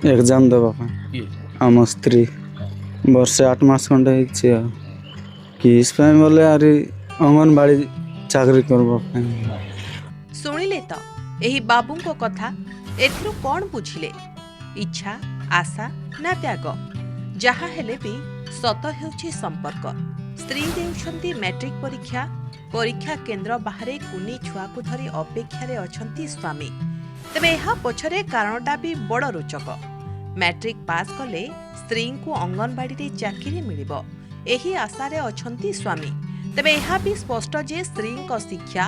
Exam देवा आम स्त्री वर्षे 8 मास खंडे किस बोले आरी अंगनबाड़ी चाकरी करबा शुणिले तो एही बाबूंको कथा एथिरु कोन बुझिले इच्छा आशा ना त्याग जहा हेले भी सत हेउछि संपर्क स्त्री देउछंती मैट्रिक परीक्षा परीक्षा केन्द्र बाहरे कुनी छुआकु धरी अपेक्षारे अछंती स्वामी तेबे एहा पछरे कारणटा भी बड़ रोचक मैट्रिक पास कले स्त्री को अंगनबाड़ी रे चाकरी मिलिबो एही आशारे अछंती स्वामी तेबे एहा भी स्पष्ट जे स्त्री शिक्षा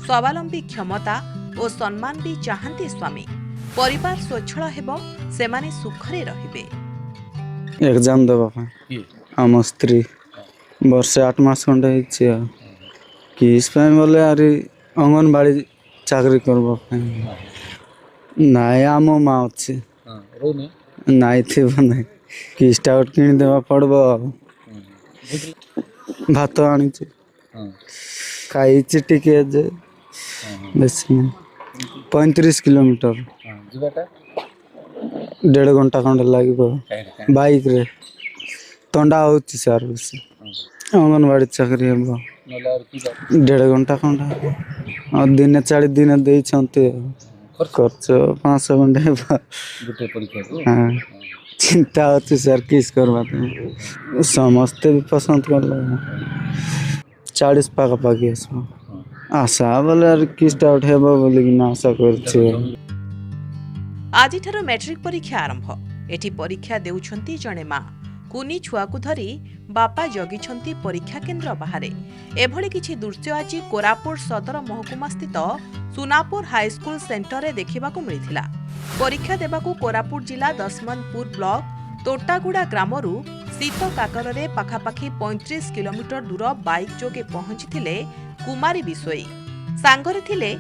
स्वावलंबी क्षमता और सम्मान भी चाहती स्वामी परिवार स्वच्छल हेबो सेमाने सुखरे रहिबे। एग्जाम देवा आम स्त्री वर्षे 8 मास खंडे किस बोले आरी अंगनबाड़ी चाकरी करबा नाय आम माँ अच्छे नाई थी बने किसटा गोटे किन देवा पड़बो भात आनी खाई टिके जे बेसी 35 किलोमीटर 1.5 घंटा खंडे लगे बाइक रे तंडा होची सर अंगनबाड़ी चाकरी हे 1.5 घंटा खंडे और दिन 40 दिन दे खर्च 500 घंटे हाँ चिंता होती सर किस करवा समस्ते भी पसंद कर 40 पाखापाखि आशा बोले किसटा उठे बोले आशा कर आज मैट्रिक परीक्षा आरंभ एठी परीक्षा देउछंती जणे माँ कुनी छुआकु धरी बापा जगिछंती परीक्षा केन्द्र बाहरे एभली किछि दृश्य आज कोरापुट सदर महकुमा स्थित सुनापुर हाईस्कूल सेंटर रे देखिबाकू मिलिथिला। परीक्षा देबाकू कोरापुट जिला दशमनपुर ब्लॉक तोटागुड़ा ग्रामरू शीत काकर रे पाखापाखि 35 किलोमीटर दूर बाइक जोगे पहुंचीथिले कुमारी बिसोई सांगरे थिले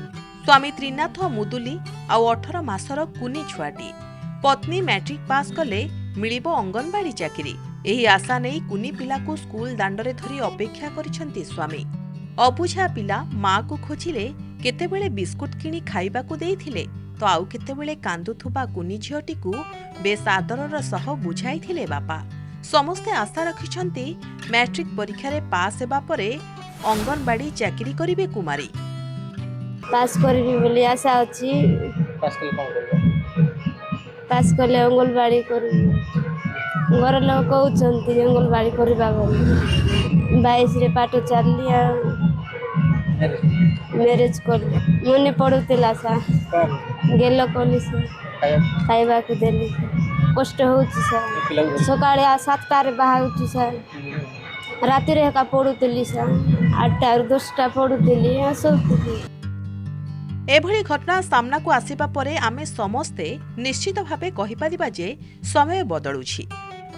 स्वामी त्रिनाथ मुदुली आ 18 मासर कुनी छुआटी पत्नी मैट्रिक पास कले मिलिबो अंगनबाड़ी चाकरी एही आशा नहीं कुनी पिला को स्कूल दांडरे धरी अपेक्षा करिसंती स्वामी अबुझा पिला माँ को खोजिले केतेबेले बिस्कुट किनी खाइबाकू देइथिले तो आउ केतेबेले कांदुथुबा कुनी झियोटीकू बेस आदरर सह बुझाइथिले बापा समस्ते आशा रखिछंती मैट्रिक परीक्षा रे पास हेबा परे अंगनबाड़ी चाकरी करिवे कुमारी पास करबी बोली आशा अछि पास कले अंगनबाड़ी करबी घर लोग कहते अंगनबाड़ी करवा 22 रे पाठ चलली मैरेज कर मने पड़ुला सा गेल कली से खाइबा को देली कष्ट होची सर सकाळे 7टा रे बाहर सर राति रे का पड़ुली सर 8टा 10टा पड़ुली सोती एभली घटना सामना को आसिबा परे आमे समस्ते निश्चित भावे कहि परिबा जे समय बदलुछि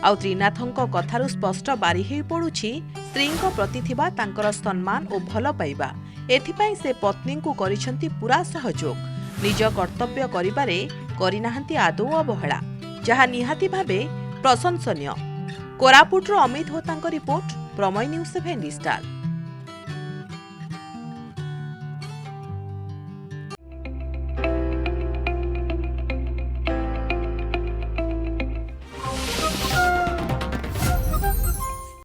आउ त्रिनाथंक कथारु स्पष्ट बारी हेई पडुछि स्त्रींक प्रति थिबा तांकर सम्मान और भल पाइबा एथिपाई से पत्नी को करिसंती पूरा सहयोग निज कर्तव्य करिबारे करिनाहांती आदौ अवहेला जहा निहाती भावे प्रशंसनीय। कोरापुटरो अमित होतांक रिपोर्ट प्रमय न्यूज 7 स्टार।